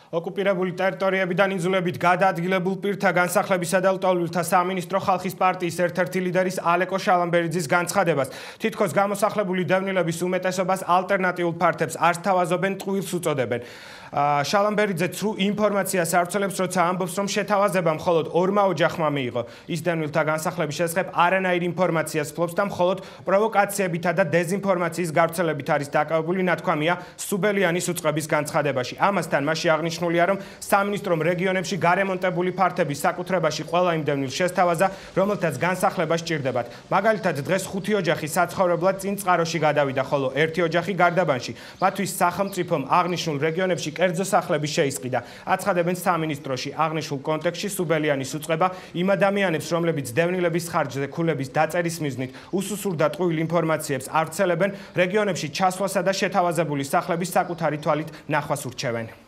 ოკუპირებული ტერიტორიებიდან იძულებით გადაადგილებულ პირთა განსახლებისა და ლტოლვილთა სამინისტრო ხალხის პარტიის ერთ-ერთი ლიდერის ალეკო შალამბერიძის განცხადებას. თითქოს გამოსახლებული დევნილების უმეტესობას ალტერნატიულ ფართებს არ სთავაზობენ, ტყუილს უწოდებენ. შალამბერიძე ცრუ ინფორმაციას ავრცელებს, როცა ამბობს, რომ შეთავაზება მხოლოდ ორმა ოჯახმა მიიღო. ის დევნილთა განსახლების შესახებ არანაირ ინფორმაციას ფლობს და მხოლოდ პროვოკაციებითა და დეზინფორმაციის გავრცელებით არის დაკავებული, ნათქვამია სუბელიანის უწყების განცხადებაში. ამასთან მასში აღნიშნულია, რომ სამინისტრომ რეგიონებში გარემონტებული ფართების საკუთრებაში ყველა იმ დევნილს შესთავაზა, რომელთაც განსახლება სჭირდებათ. მაგალითად, დღეს 5 ოჯახი საცხოვრებლად წინ წყაროში გადავიდა, ხოლო 1 ოჯახი გარდაბანში. მათთვის სახელმწიფომ აღნიშნულ რეგიონებში კერძო სახლები შეისყიდა. აცხადებენ სამინისტროში. აღნიშნულ კონტექსტში სუბელიანის უწყება იმ ადამიანებს, რომლებიც დევნილების ხარჯზე ქულების დაწერის მიზნით უსუსურ და ტყუილ ინფორმაციებს ავრცელებენ, რეგიონებში ჩასვლასა და შეთავაზებული სახლების საკუთარი თვალით ნახვას ურჩევენ.